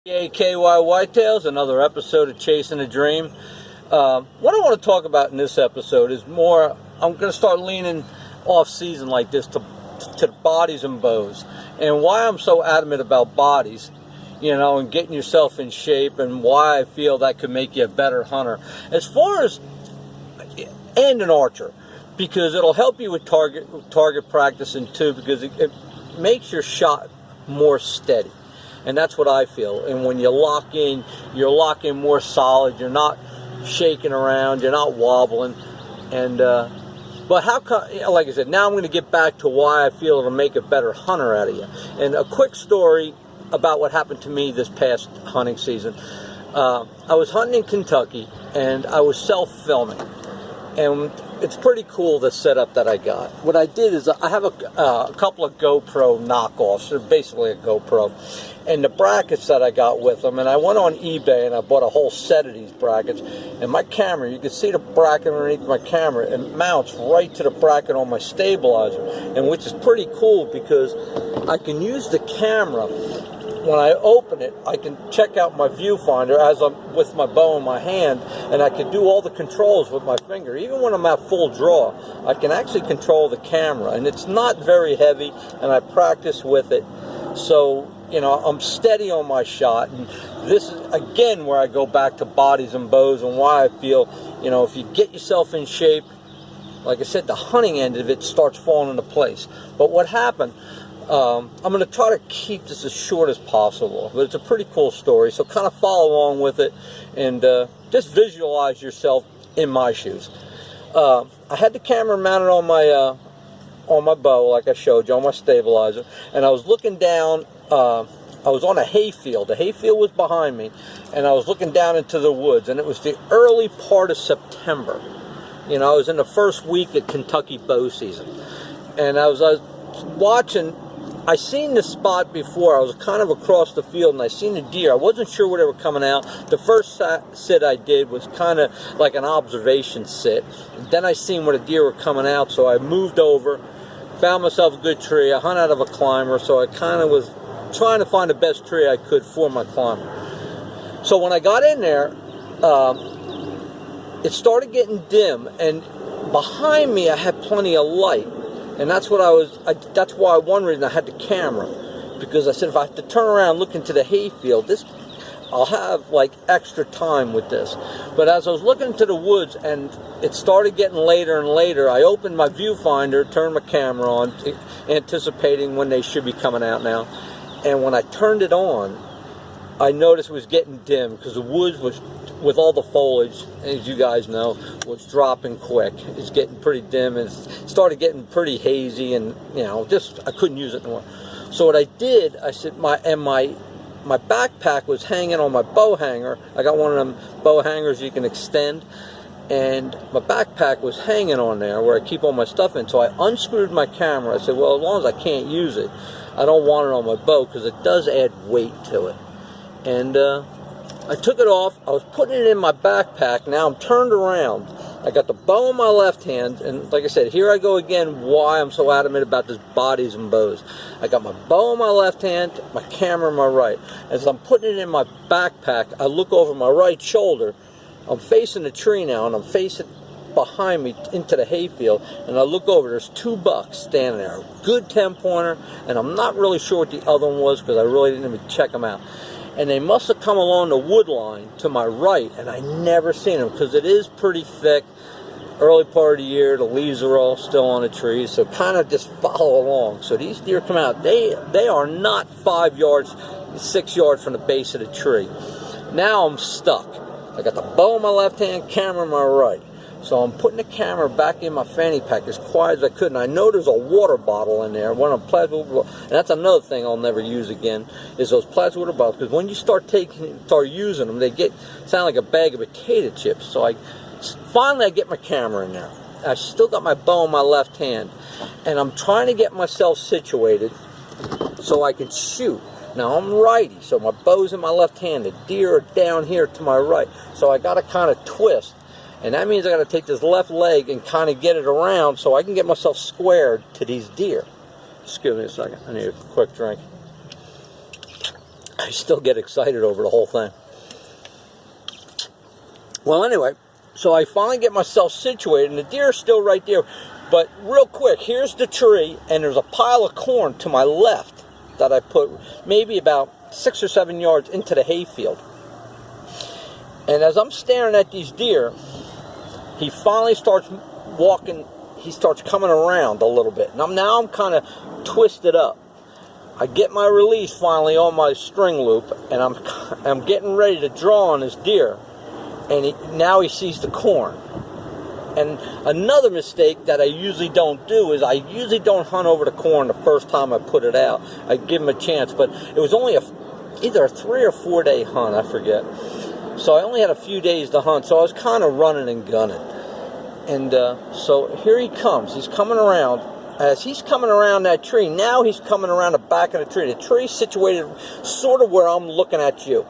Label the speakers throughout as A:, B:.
A: KY Whitetails, another episode of Chasing a Dream. What I want to talk about in this episode is more, I'm going to start leaning off season like this to bodies and bows, and why I'm so adamant about bodies, you know, and getting yourself in shape, and why I feel that could make you a better hunter as far as, and an archer, because it'll help you with target practicing too, because it makes your shot more steady. And that's what I feel. And when you lock in, you're locking more solid. You're not shaking around. You're not wobbling. And but how come? Like I said, now I'm going to get back to why I feel it'll make a better hunter out of you. And a quick story about what happened to me this past hunting season. I was hunting in Kentucky, and I was self-filming. And it's pretty cool, the setup that I got. What I did is I have a couple of GoPro knockoffs. They're basically a GoPro. And the brackets that I got with them, and I went on eBay and I bought a whole set of these brackets. And my camera, you can see the bracket underneath my camera, it mounts right to the bracket on my stabilizer, and which is pretty cool because I can use the camera. When I open it, I can check out my viewfinder as I'm with my bow in my hand, and I can do all the controls with my finger. Even when I'm at full draw, I can actually control the camera, and it's not very heavy, and I practice with it. So, you know, I'm steady on my shot, and this is, again, where I go back to bodies and bows and why I feel, you know, if you get yourself in shape, like I said, the hunting end of it starts falling into place. But what happened, I'm going to try to keep this as short as possible, but it's a pretty cool story, so kind of follow along with it, and just visualize yourself in my shoes. I had the camera mounted on my bow, like I showed you, on my stabilizer, and I was looking down. I was on a hayfield. The hayfield was behind me, and I was looking down into the woods, and it was the early part of September. You know, I was in the first week of Kentucky bow season, and I was watching. I seen this spot before. I was kind of across the field, and I seen the deer. I wasn't sure where they were coming out. The first sit I did was kind of like an observation sit. Then I seen where the deer were coming out, so I moved over, found myself a good tree. I hung out of a climber, so I kind of was trying to find the best tree I could for my climber. So when I got in there, it started getting dim, and behind me I had plenty of light. And that's what that's why one reason I had the camera, because I said if I have to turn around and look into the hayfield, I'll have like extra time with this. But as I was looking into the woods and it started getting later and later, I opened my viewfinder, turned my camera on, anticipating when they should be coming out now. And when I turned it on, I noticed it was getting dim because the woods was, with all the foliage, as you guys know, was dropping quick. It's getting pretty dim, and it started getting pretty hazy, and you know, just I couldn't use it anymore. So what I did, I said, my backpack was hanging on my bow hanger. I got one of them bow hangers you can extend, and my backpack was hanging on there where I keep all my stuff in. So I unscrewed my camera. I said, well, as long as I can't use it, I don't want it on my bow because it does add weight to it. And I took it off. I was putting it in my backpack. Now I'm turned around. I got the bow in my left hand, and like I said, here I go again why I'm so adamant about this bodies and bows. I got my bow in my left hand, my camera in my right. As I'm putting it in my backpack, I look over my right shoulder. I'm facing the tree now, and I'm facing behind me into the hayfield, and I look over, there's two bucks standing there, good 10-pointer, and I'm not really sure what the other one was because I really didn't even check them out. And they must have come along the wood line to my right, and I never seen them because it is pretty thick. Early part of the year, the leaves are all still on the trees, so kind of just follow along. So these deer come out. They are not 5 yards, 6 yards from the base of the tree. Now I'm stuck. I got the bow in my left hand, camera in my right. So I'm putting the camera back in my fanny pack as quiet as I could, and I know there's a water bottle in there, one of them plastic water bottles, and that's another thing I'll never use again, is those plastic water bottles, because when you start using them, they sound like a bag of potato chips. So finally I get my camera in there. I still got my bow in my left hand, and I'm trying to get myself situated so I can shoot. Now I'm righty, so my bow's in my left hand, the deer are down here to my right, so I got to kind of twist. And that means I got to take this left leg and kind of get it around so I can get myself squared to these deer. Excuse me a second. I need a quick drink. I still get excited over the whole thing. Well, anyway, so I finally get myself situated, and the deer is still right there. But real quick, here's the tree, and there's a pile of corn to my left that I put maybe about 6 or 7 yards into the hayfield. And as I'm staring at these deer, he finally starts walking. He starts coming around a little bit. And I'm kind of twisted up. I get my release finally on my string loop, and I'm getting ready to draw on this deer. And now he sees the corn. And another mistake that I usually don't do is I usually don't hunt over the corn the first time I put it out. I give him a chance, but it was only either a 3 or 4 day hunt, I forget. So I only had a few days to hunt, so I was kind of running and gunning. And so here he comes. He's coming around. As he's coming around that tree, now he's coming around the back of the tree. The tree's situated sort of where I'm looking at you.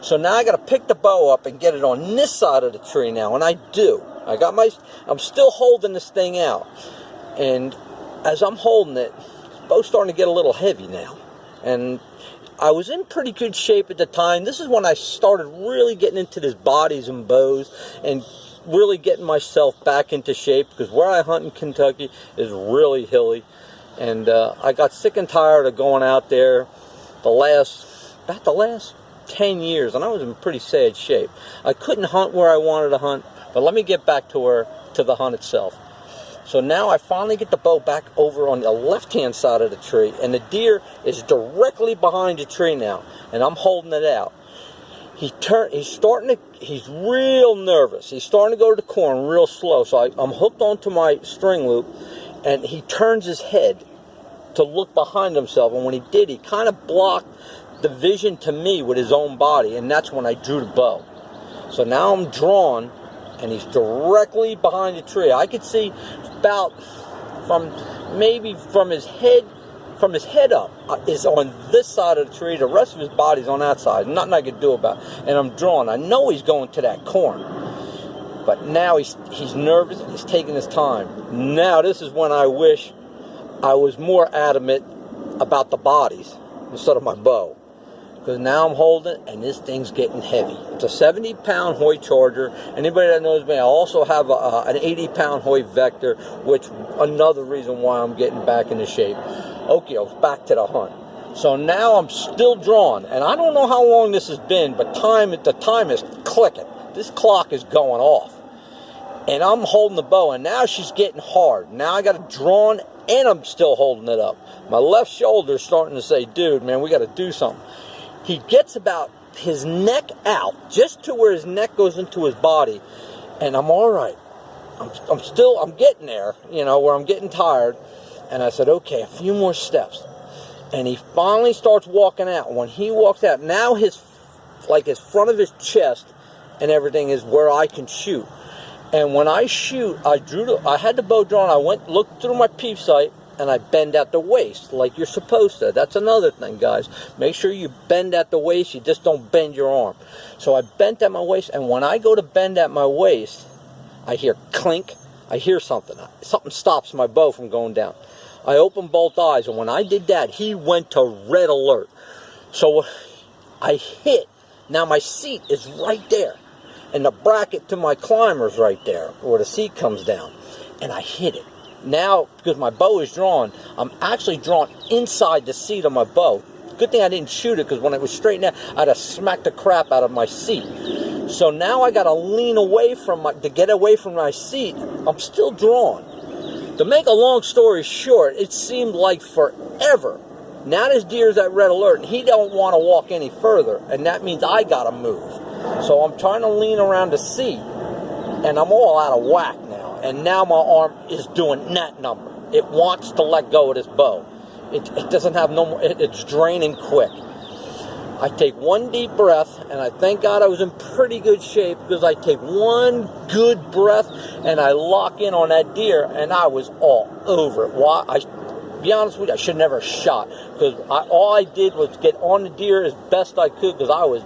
A: So now I got to pick the bow up and get it on this side of the tree now, and I do. I'm still holding this thing out, and as I'm holding it, the bow's starting to get a little heavy now, and I was in pretty good shape at the time. This is when I started really getting into this bodies and bows and really getting myself back into shape, because where I hunt in Kentucky is really hilly, and I got sick and tired of going out there about the last 10 years, and I was in pretty sad shape. I couldn't hunt where I wanted to hunt, but let me get back to the hunt itself. So now I finally get the bow back over on the left-hand side of the tree, and the deer is directly behind the tree now, and I'm holding it out. He's real nervous. He's starting to go to the corn real slow, so I'm hooked onto my string loop, and he turns his head to look behind himself, and when he did, he kind of blocked the vision to me with his own body, and that's when I drew the bow. So now I'm drawn, and he's directly behind the tree. I could see about from his head up is on this side of the tree. The rest of his body's on that side. Nothing I could do about it. And I'm drawn. I know he's going to that corn. But now he's nervous and he's taking his time. Now this is when I wish I was more adamant about the bodies instead of my bow. Because now I'm holding it, and this thing's getting heavy. It's a 70-pound Hoyt Charger. Anybody that knows me, I also have an 80-pound Hoyt Vector, which another reason why I'm getting back into shape. Okay, back to the hunt. So now I'm still drawn, and I don't know how long this has been, but the time is clicking. This clock is going off. And I'm holding the bow, and now she's getting hard. Now I got it drawn, and I'm still holding it up. My left shoulder is starting to say, dude, man, we got to do something. He gets about his neck out, just to where his neck goes into his body, and I'm all right. I'm getting there, where I'm getting tired, and I said, okay, a few more steps. And he finally starts walking out. When he walks out, now his front of his chest and everything is where I can shoot. And when I shoot, I had the bow drawn, looked through my peep sight, and I bend at the waist like you're supposed to. That's another thing, guys. Make sure you bend at the waist. You just don't bend your arm. So I bent at my waist, and when I go to bend at my waist, I hear clink. I hear something. Something stops my bow from going down. I open both eyes, and when I did that, he went to red alert. So I hit. Now my seat is right there, and the bracket to my climber's right there, where the seat comes down, and I hit it. Now, because my bow is drawn, I'm actually drawn inside the seat of my bow. Good thing I didn't shoot it, because when it was straight out, I'd have smacked the crap out of my seat. So now I got to lean away to get away from my seat. I'm still drawn. To make a long story short, it seemed like forever. Now this deer's at red alert, and he don't want to walk any further, and that means I got to move. So I'm trying to lean around the seat, and I'm all out of whack now. And now my arm is doing that number. It wants to let go of this bow. It doesn't have no more. It's draining quick. I take one deep breath, and I thank God I was in pretty good shape, because I take one good breath, and I lock in on that deer, and I was all over it. Why? Be honest with you, I should never have shot, because all I did was get on the deer as best I could, because I was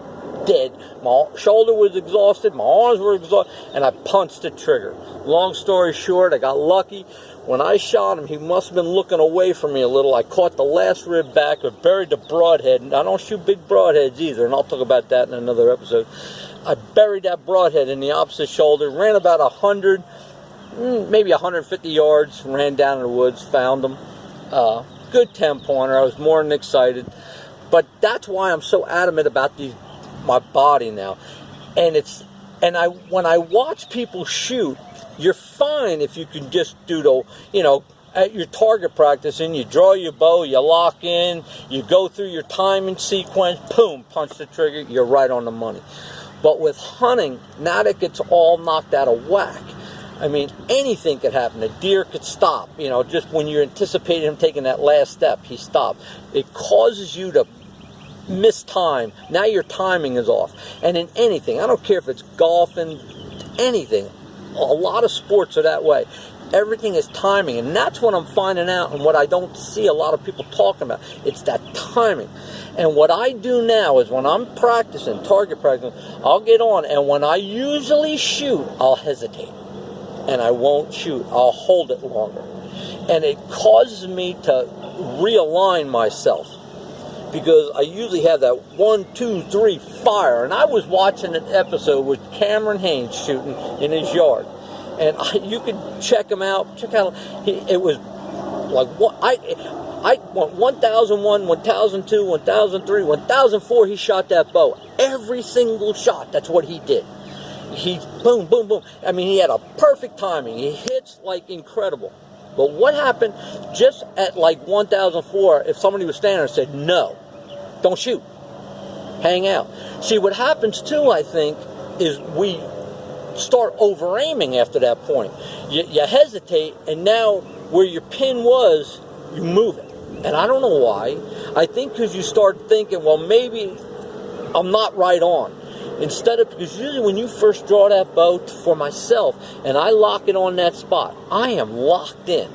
A: dead. My shoulder was exhausted, my arms were exhausted, and I punched the trigger. Long story short, I got lucky. When I shot him, he must have been looking away from me a little. I caught the last rib back, but buried the broadhead. And I don't shoot big broadheads either, and I'll talk about that in another episode. I buried that broadhead in the opposite shoulder, ran about 100, maybe 150 yards, ran down in the woods, found him. Good 10-pointer. I was more than excited. But that's why I'm so adamant about my body now. And when I watch people shoot, you're fine if you can just do at your target practice, and you draw your bow, you lock in, you go through your timing sequence, boom, punch the trigger, you're right on the money. But with hunting, now that gets all knocked out of whack. I mean, anything could happen. A deer could stop, just when you're anticipating him taking that last step, he stopped. It causes you to miss time. Now your timing is off. And in anything, I don't care if it's golfing, anything, a lot of sports are that way. Everything is timing, and that's what I'm finding out, and what I don't see a lot of people talking about. It's that timing. And what I do now is when I'm practicing, target practicing, I'll get on, and when I usually shoot, I'll hesitate. And I won't shoot. I'll hold it longer. And it causes me to realign myself, because I usually have that 1, 2, 3 fire. And I was watching an episode with Cameron Haynes shooting in his yard, and you can check him out. It was like I went 1001, 1002, 1003, 1004. He shot that bow. Every single shot. That's what he did. He boom, boom, boom. I mean, he had a perfect timing. He hits like incredible. But what happened just at like 1004, if somebody was standing there and said, no, don't shoot, hang out. See, what happens too, I think, is we start over-aiming after that point. You hesitate, and now where your pin was, you move it. And I don't know why. I think because you start thinking, well, maybe I'm not right on. Because usually when you first draw that bow for myself and I lock it on that spot, I am locked in,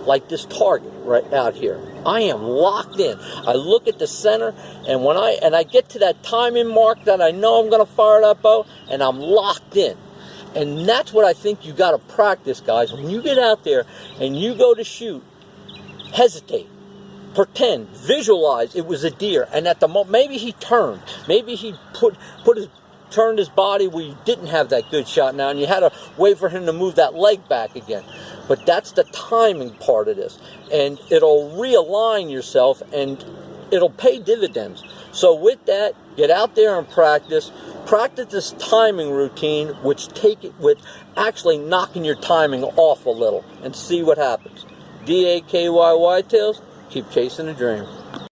A: like this target right out here. I am locked in. I look at the center, and when I get to that timing mark that I know I'm going to fire that bow, and I'm locked in. And that's what I think you got to practice, guys. When you get out there and you go to shoot, hesitate. Pretend, visualize it was a deer, and at the moment, maybe he turned, maybe he turned his body where you didn't have that good shot now, and you had to wait for him to move that leg back again. But that's the timing part of this, and it'll realign yourself, and it'll pay dividends. So with that, get out there and practice this timing routine, with actually knocking your timing off a little, and see what happens. DAKY Whitetails, keep chasing the dream.